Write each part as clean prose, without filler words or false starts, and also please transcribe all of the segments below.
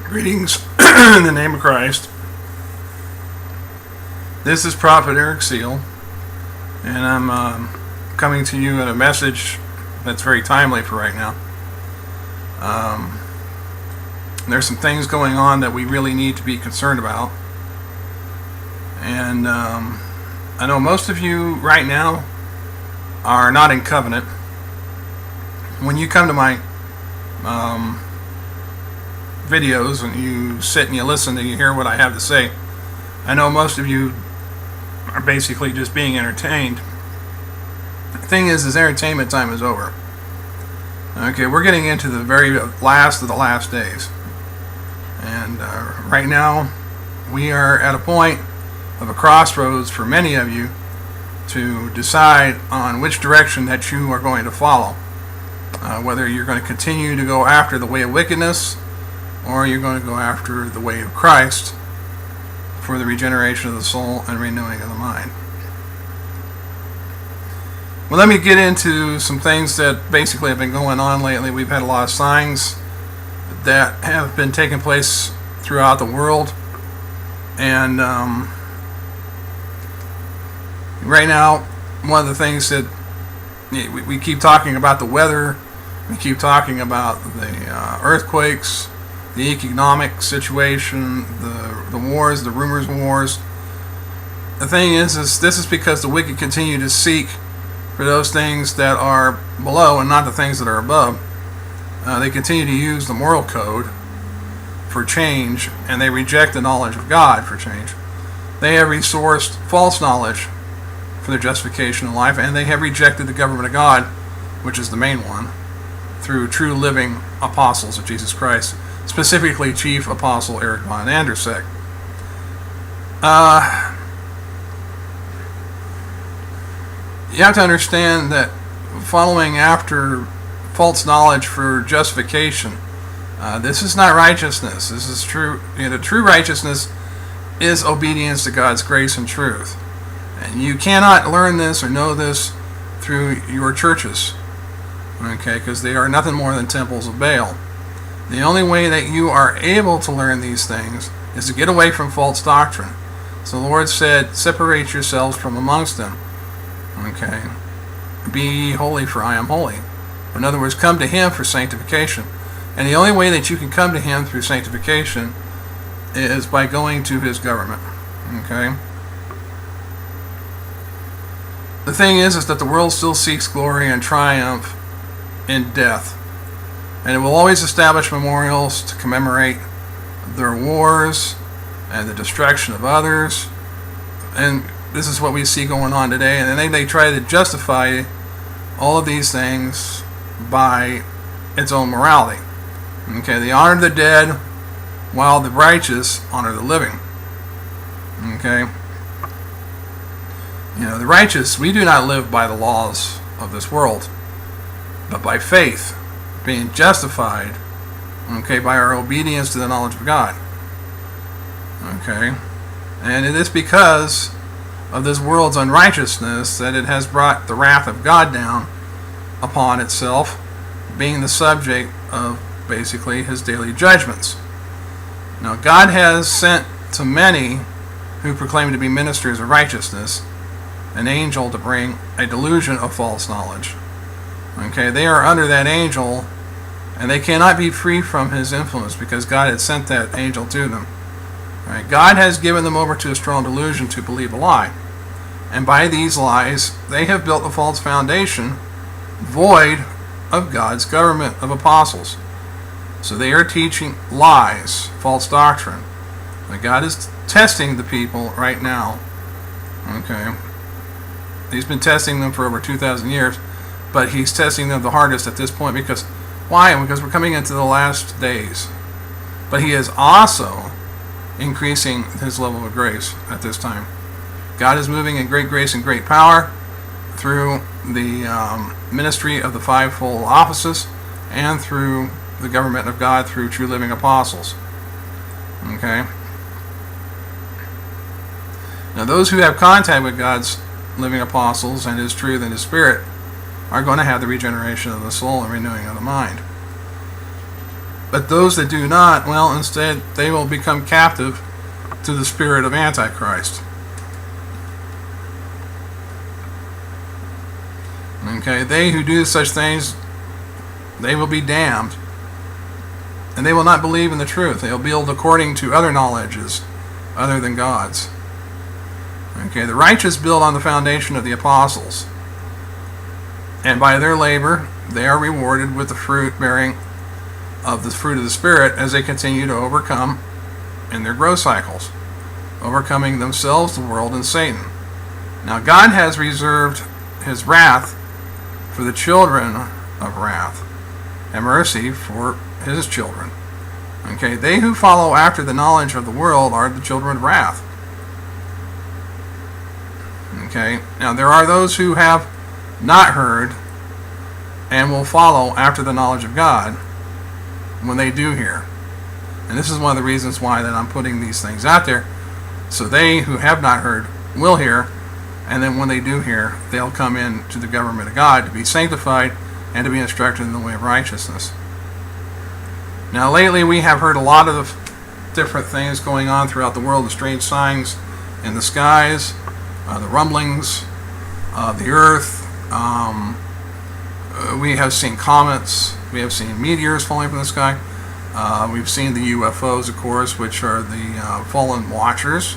Greetings in the name of Christ. This is Prophet Eric Seel, and I'm coming to you in a message that's very timely for right now. There's some things going on that we really need to be concerned about, and I know most of you right now are not in covenant. When you come to my videos and you sit and you listen and you hear what I have to say, I know most of you are basically just being entertained. The thing is entertainment time is over. Okay, we're getting into the very last of the last days, and right now we are at a point of a crossroads for many of you to decide on which direction that you are going to follow, whether you're going to continue to go after the way of wickedness, or you're going to go after the way of Christ for the regeneration of the soul and renewing of the mind. Well, let me get into some things that basically have been going on lately. We've had a lot of signs that have been taking place throughout the world, and right now, one of the things that we keep talking about, the weather, we keep talking about the earthquakes, the economic situation, the wars, the rumors of wars. The thing is this is because the wicked continue to seek for those things that are below and not the things that are above. They continue to use the moral code for change, and they reject the knowledge of God for change. They have resourced false knowledge for their justification in life, and they have rejected the government of God, which is the main one, through true living apostles of Jesus Christ, specifically Chief Apostle Eric von Andersek. You have to understand that following after false knowledge for justification, this is not righteousness. This is true. The true righteousness is obedience to God's grace and truth. And you cannot learn this or know this through your churches, okay, because they are nothing more than temples of Baal. The only way that you are able to learn these things is to get away from false doctrine. So the Lord said, separate yourselves from amongst them. Okay. Be ye holy, for I am holy. In other words, come to Him for sanctification. And the only way that you can come to Him through sanctification is by going to His government. Okay. The thing is that the world still seeks glory and triumph in death. And it will always establish memorials to commemorate their wars and the destruction of others. And this is what we see going on today. And then they try to justify all of these things by its own morality. Okay, they honor the dead while the righteous honor the living. Okay. The righteous, we do not live by the laws of this world, but by faith, being justified, okay, by our obedience to the knowledge of God. Okay. And it is because of this world's unrighteousness that it has brought the wrath of God down upon itself, being the subject of basically His daily judgments. Now, God has sent to many who proclaim to be ministers of righteousness an angel to bring a delusion of false knowledge. Okay, they are under that angel, and they cannot be free from his influence because God had sent that angel to them. Right? God has given them over to a strong delusion to believe a lie. And by these lies, they have built a false foundation void of God's government of apostles. So they are teaching lies, false doctrine. But God is testing the people right now. Okay. He's been testing them for over 2,000 years, but He's testing them the hardest at this point because why? Because we're coming into the last days. But He is also increasing His level of grace at this time. God is moving in great grace and great power through the ministry of the fivefold offices and through the government of God through true living apostles. Okay? Now those who have contact with God's living apostles and His truth and His Spirit are going to have the regeneration of the soul and renewing of the mind. But those that do not, well, instead, they will become captive to the spirit of Antichrist. Okay, they who do such things, they will be damned. And they will not believe in the truth. They will build according to other knowledges other than God's. Okay, the righteous build on the foundation of the apostles. And by their labor, they are rewarded with the fruit bearing of the fruit of the Spirit as they continue to overcome in their growth cycles, overcoming themselves, the world, and Satan. Now, God has reserved his wrath for the children of wrath and mercy for his children. Okay, they who follow after the knowledge of the world are the children of wrath. Okay, now there are those who have not heard and will follow after the knowledge of God when they do hear. And this is one of the reasons why that I'm putting these things out there, so they who have not heard will hear, and then when they do hear, they'll come in to the government of God to be sanctified and to be instructed in the way of righteousness. Now lately we have heard a lot of different things going on throughout the world, the strange signs in the skies, the rumblings of the earth. We have seen comets, we have seen meteors falling from the sky. We've seen the UFOs, of course, which are the fallen watchers,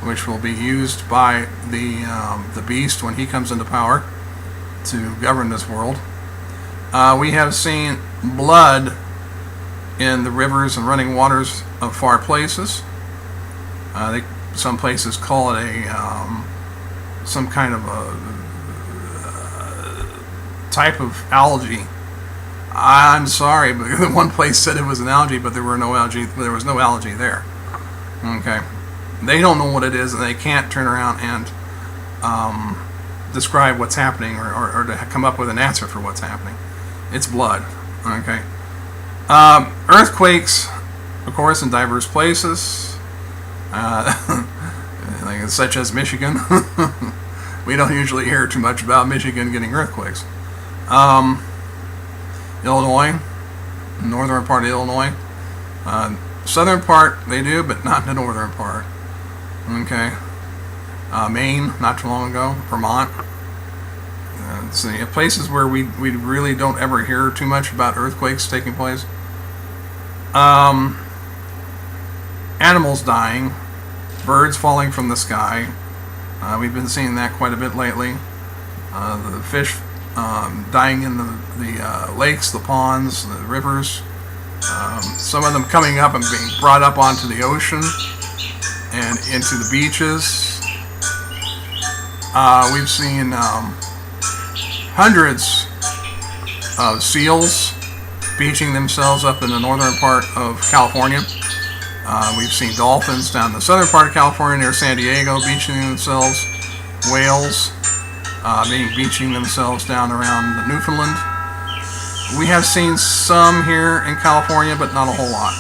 which will be used by the beast when he comes into power to govern this world. We have seen blood in the rivers and running waters of far places. Some places call it some kind of a type of algae. I'm sorry, but one place said it was an algae, but there was no algae there. Okay, they don't know what it is, and they can't turn around and describe what's happening or to come up with an answer for what's happening. It's blood. Okay. Earthquakes, of course, in diverse places, such as Michigan. We don't usually hear too much about Michigan getting earthquakes. Illinois, northern part of Illinois. Southern part they do, but not the northern part. Okay. Maine, not too long ago. Vermont. So places where we really don't ever hear too much about earthquakes taking place. Animals dying, birds falling from the sky. We've been seeing that quite a bit lately. The fish dying in the lakes, the ponds, the rivers. Some of them coming up and being brought up onto the ocean and into the beaches. We've seen hundreds of seals beaching themselves up in the northern part of California. We've seen dolphins down in the southern part of California near San Diego beaching themselves. Whales beaching themselves down around Newfoundland. We have seen some here in California, but not a whole lot.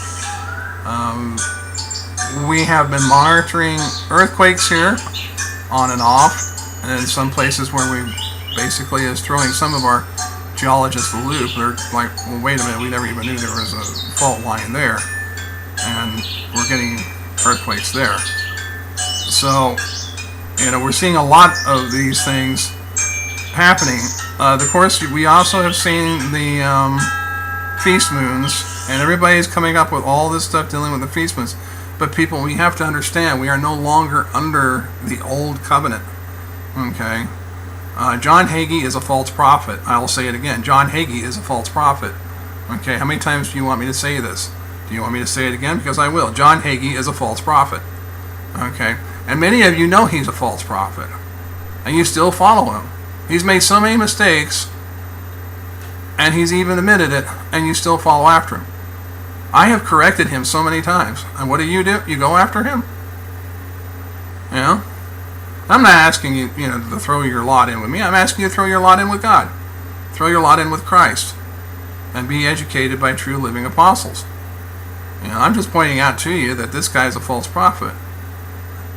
We have been monitoring earthquakes here on and off, and in some places where we basically is throwing some of our geologists a loop. They're like, well, wait a minute, we never even knew there was a fault line there, and we're getting earthquakes there. So, we're seeing a lot of these things happening. Of course, we also have seen the feast moons, and everybody's coming up with all this stuff dealing with the feast moons. But people, we have to understand, we are no longer under the old covenant. Okay? John Hagee is a false prophet. I will say it again. John Hagee is a false prophet. Okay, how many times do you want me to say this? Do you want me to say it again? Because I will. John Hagee is a false prophet. Okay? And many of you know he's a false prophet. And you still follow him. He's made so many mistakes, and he's even admitted it, and you still follow after him. I have corrected him so many times. And what do? You go after him? You know? I'm not asking you, to throw your lot in with me. I'm asking you to throw your lot in with God. Throw your lot in with Christ. And be educated by true living apostles. I'm just pointing out to you that this guy is a false prophet.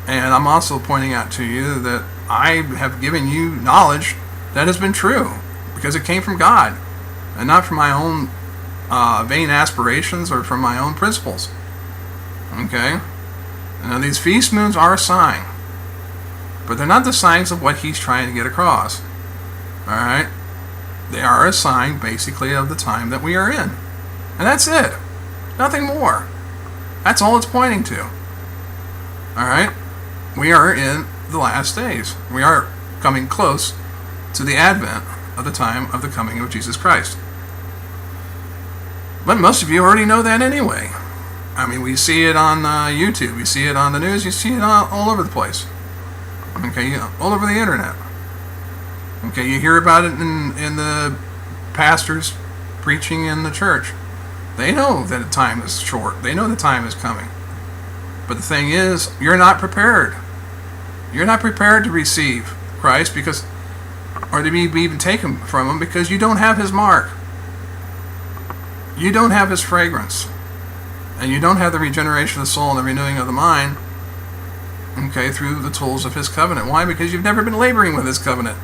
And I'm also pointing out to you that I have given you knowledge that has been true. Because it came from God. And not from my own vain aspirations or from my own principles. Okay? Now these feast moons are a sign, but they're not the signs of what he's trying to get across. Alright? They are a sign, basically, of the time that we are in. And that's it. Nothing more. That's all it's pointing to. Alright? We are in the last days. We are coming close to the advent of the time of the coming of Jesus Christ. But most of you already know that anyway. I mean, we see it on YouTube, we see it on the news, you see it all over the place. Okay, all over the internet. Okay, you hear about it in the pastors preaching in the church. They know that the time is short. They know the time is coming. But the thing is, you're not prepared. You're not prepared to receive Christ because, or to be even taken from him, because you don't have his mark. You don't have his fragrance. And you don't have the regeneration of the soul and the renewing of the mind, okay, through the tools of his covenant. Why? Because you've never been laboring with his covenant.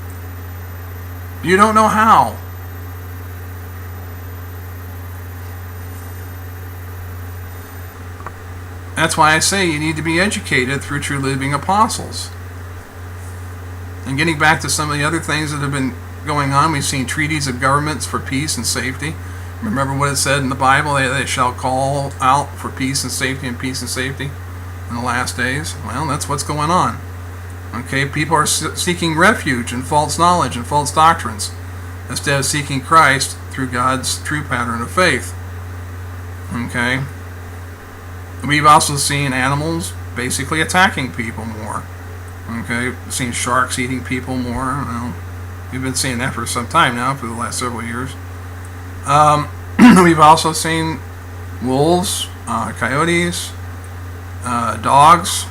You don't know how. That's why I say you need to be educated through true living apostles. And getting back to some of the other things that have been going on, we've seen treaties of governments for peace and safety. Remember what it said in the Bible? They shall call out for peace and safety in the last days. Well, that's what's going on. Okay, people are seeking refuge in false knowledge and false doctrines instead of seeking Christ through God's true pattern of faith. Okay, we've also seen animals basically attacking people more. Okay, we've seen sharks eating people more. Well, we've been seeing that for some time now, for the last several years. We've also seen wolves, coyotes, dogs.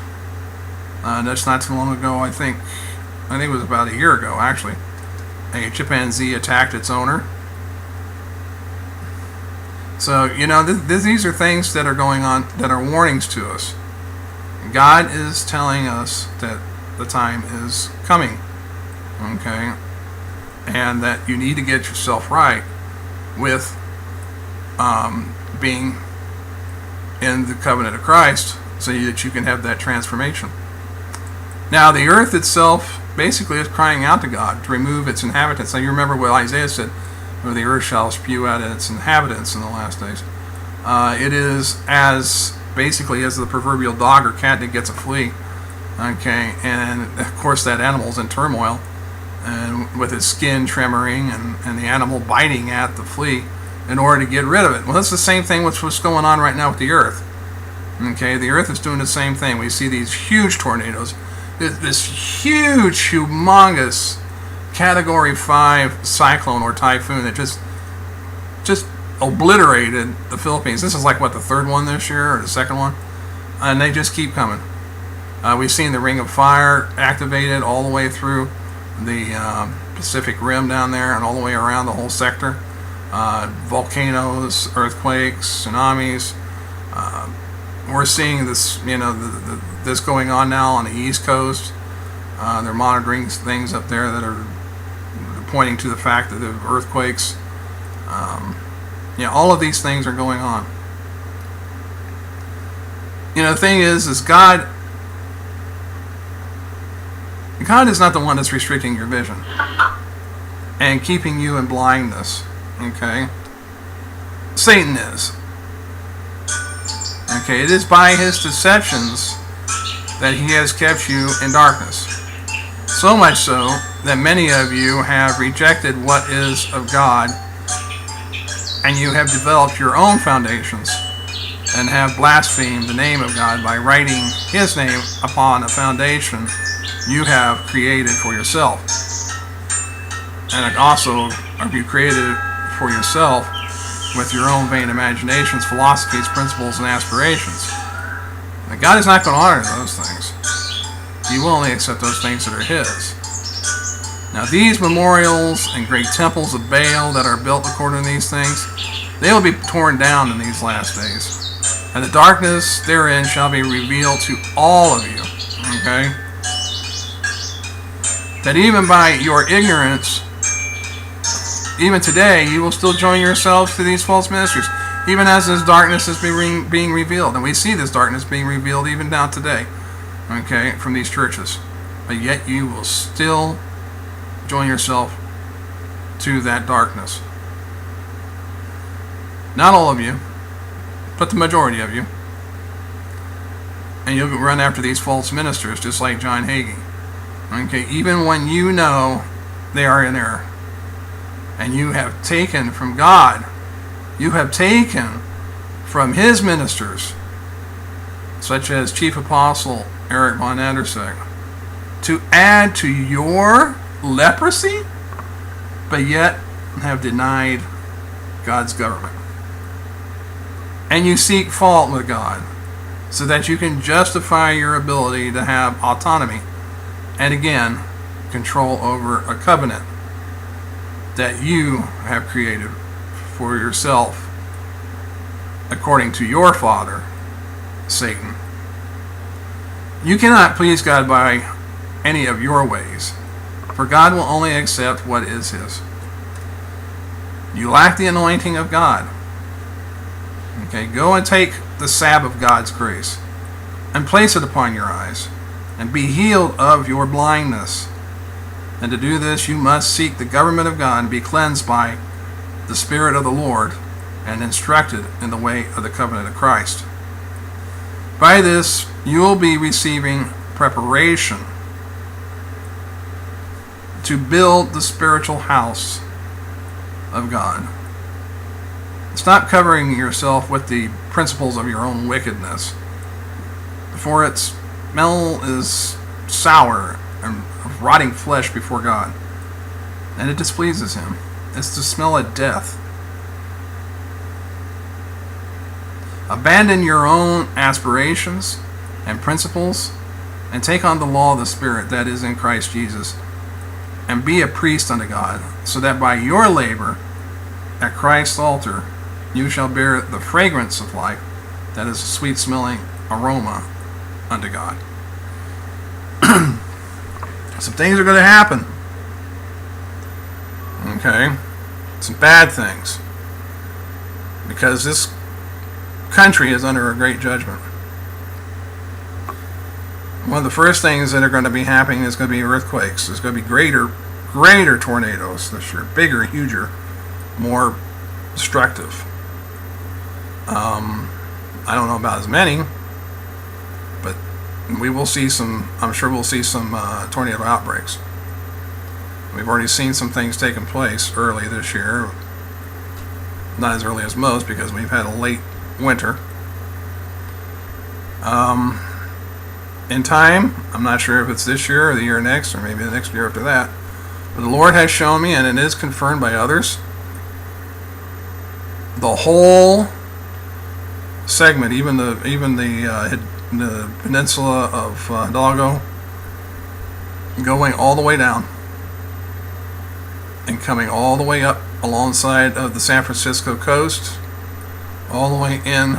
That's not too long ago. I think it was about a year ago, actually. A chimpanzee attacked its owner. So, these are things that are going on that are warnings to us. God is telling us that the time is coming. Okay? And that you need to get yourself right with being in the covenant of Christ so that you can have that transformation. Now, the earth itself basically is crying out to God to remove its inhabitants. Now, you remember what Isaiah said, where the earth shall spew out its inhabitants in the last days. It is as basically as the proverbial dog or cat that gets a flea. Okay, and of course that animal's in turmoil, and with its skin tremoring and the animal biting at the flea in order to get rid of it. Well, that's the same thing with what's going on right now with the earth. Okay, the earth is doing the same thing. We see these huge tornadoes, this huge, humongous Category 5 cyclone or typhoon that just obliterated the Philippines. This is like, what, the third one this year or the second one? And they just keep coming. We've seen the Ring of Fire activated all the way through the Pacific Rim down there and all the way around the whole sector. Volcanoes, earthquakes, tsunamis. We're seeing this, this going on now on the East Coast. They're monitoring things up there that are pointing to the fact that the earthquakes, all of these things are going on. The thing is God is not the one that's restricting your vision and keeping you in blindness. Okay? Satan is. Okay, it is by his deceptions that he has kept you in darkness. So much so that many of you have rejected what is of God, and you have developed your own foundations and have blasphemed the name of God by writing his name upon a foundation you have created for yourself. And also have you created for yourself with your own vain imaginations, philosophies, principles, and aspirations. Now, God is not going to honor those things. He will only accept those things that are his. Now, these memorials and great temples of Baal that are built according to these things, they will be torn down in these last days. And the darkness therein shall be revealed to all of you. Okay? That even by your ignorance, even today, you will still join yourselves to these false ministers, even as this darkness is being revealed. And we see this darkness being revealed even now today, okay, from these churches. But yet you will still join yourself to that darkness. Not all of you, but the majority of you. And you'll run after these false ministers just like John Hagee. Okay, even when you know they are in error. And you have taken from God, you have taken from his ministers, such as Chief Apostle Eric von Andersek, to add to your leprosy, but yet have denied God's government. And you seek fault with God, so that you can justify your ability to have autonomy, and again, control over a covenant that you have created for yourself according to your father, Satan. You cannot please God by any of your ways, for God will only accept what is his. You lack the anointing of God. Okay, go and take the salve of God's grace and place it upon your eyes and be healed of your blindness. And to do this, you must seek the government of God and be cleansed by the Spirit of the Lord and instructed in the way of the covenant of Christ. By this, you will be receiving preparation to build the spiritual house of God. Stop covering yourself with the principles of your own wickedness, for its smell is sour and of rotting flesh before God, and it displeases him. It's the smell of death. Abandon your own aspirations and principles and take on the law of the Spirit that is in Christ Jesus, and be a priest unto God, so that by your labor at Christ's altar you shall bear the fragrance of life, that is a sweet-smelling aroma unto God. Some things are going to happen. Okay? Some bad things. Because this country is under a great judgment. One of the first things that are going to be happening is going to be earthquakes. There's going to be greater tornadoes this year. Bigger, huger, more destructive. I don't know about as many, but we will see some, I'm sure we'll see some tornado outbreaks. We've already seen some things taking place early this year. Not as early as most, because we've had a late winter. In time, I'm not sure if it's this year or the year next, or maybe the next year after that, but the Lord has shown me, and it is confirmed by others, the whole segment, even the peninsula of Hidalgo, going all the way down and coming all the way up alongside of the San Francisco coast, all the way in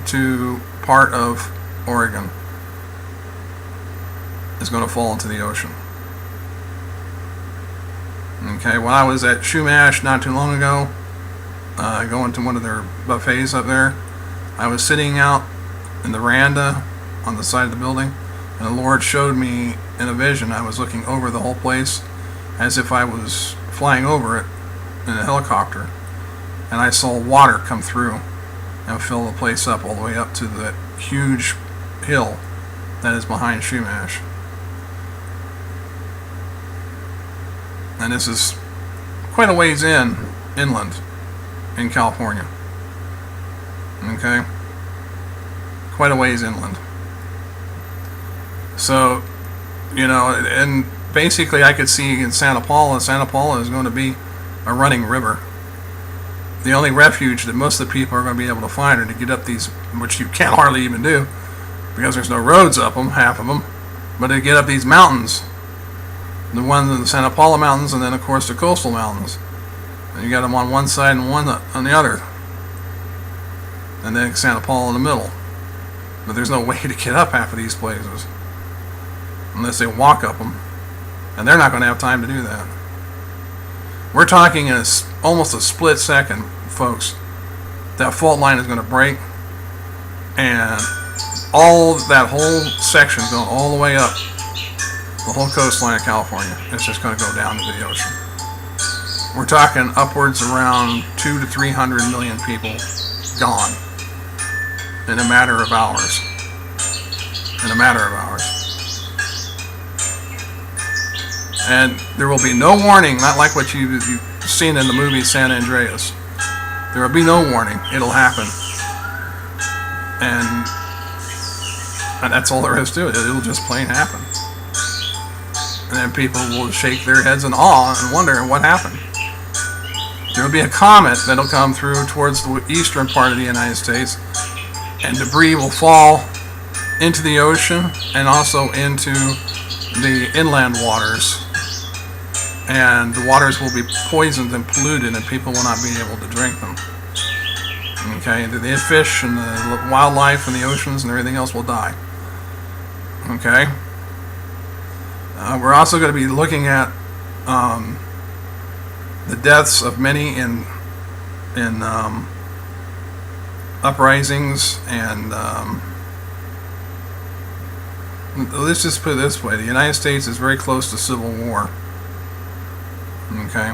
to part of Oregon, is going to fall into the ocean. Okay, when I was at Shumash not too long ago, going to one of their buffets up there, I was sitting out in the veranda on the side of the building, and the Lord showed me in a vision. I was looking over the whole place as if I was flying over it in a helicopter, and I saw water come through and fill the place up all the way up to the huge hill that is behind Shumash. And this is quite a ways inland in California. Okay? Quite a ways inland. So, you know, and basically I could see in Santa Paula is going to be a running river. The only refuge that most of the people are going to be able to find are to get up these, which you can't hardly even do, because there's no roads up them, half of them, but to get up these mountains. The ones in the Santa Paula Mountains, and then of course the coastal mountains. And you got them on one side and one on the other. And then Santa Paula in the middle. But there's no way to get up half of these places unless they walk up them. And they're not going to have time to do that. We're talking in almost a split second, folks. That fault line is going to break, and all that whole section going all the way up, the whole coastline of California, it's just going to go down into the ocean. We're talking upwards around 200 to 300 million people gone in a matter of hours. In a matter of hours. And there will be no warning, not like what you've seen in the movie San Andreas. There will be no warning. It'll happen. And that's all there is to it. It'll just plain happen. And then people will shake their heads in awe and wonder what happened. There will be a comet that'll come through towards the eastern part of the United States, and debris will fall into the ocean and also into the inland waters. And the waters will be poisoned and polluted, and people will not be able to drink them. Okay, the fish and the wildlife in the oceans and everything else will die. Okay, we're also going to be looking at the deaths of many in uprisings, and let's just put it this way: the United States is very close to civil war. Okay,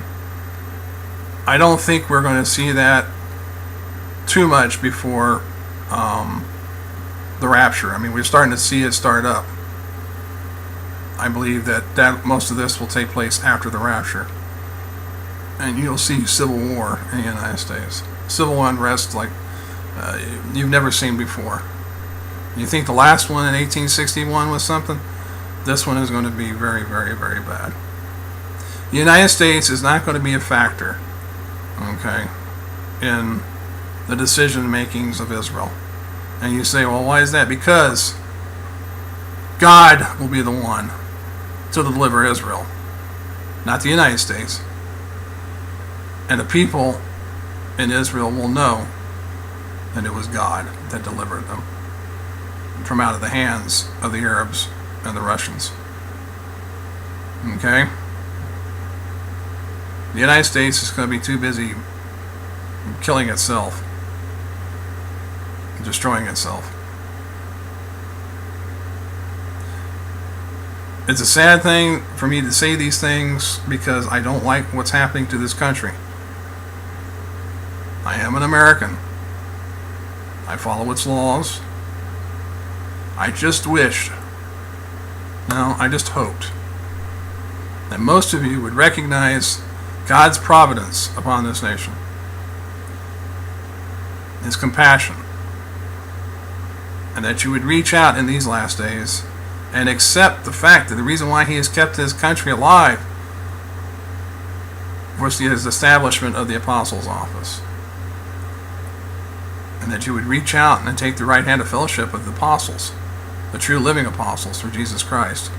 I don't think we're going to see that too much before the rapture. I mean, we're starting to see it start up. I believe that most of this will take place after the rapture, and you'll see civil war in the United States. Civil unrest like you've never seen before. You think the last one in 1861 was something? This one is going to be very, very, very bad. The United States is not going to be a factor, okay, in the decision makings of Israel. And you say, well, why is that? Because God will be the one to deliver Israel, not the United States. And the people in Israel will know that it was God that delivered them from out of the hands of the Arabs and the Russians. Okay? The United States is going to be too busy killing itself, destroying itself. It's a sad thing for me to say these things because I don't like what's happening to this country. I am an American. I follow its laws. I just wished, no, I just hoped that most of you would recognize God's providence upon this nation, His compassion, and that you would reach out in these last days and accept the fact that the reason why He has kept this country alive was the establishment of the Apostles' office. And that you would reach out and take the right hand of fellowship with the apostles, the true living apostles through Jesus Christ,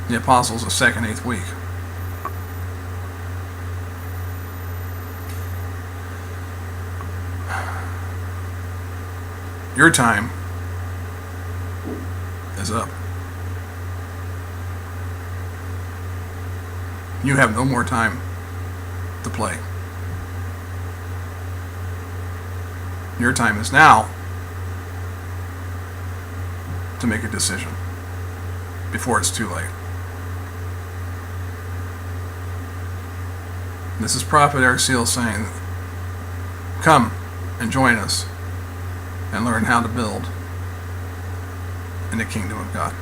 the apostles of 2nd, 8th week. Your time is up. You have no more time to play. Your time is now to make a decision before it's too late. This is Prophet Eric Seel saying, come and join us and learn how to build in the kingdom of God.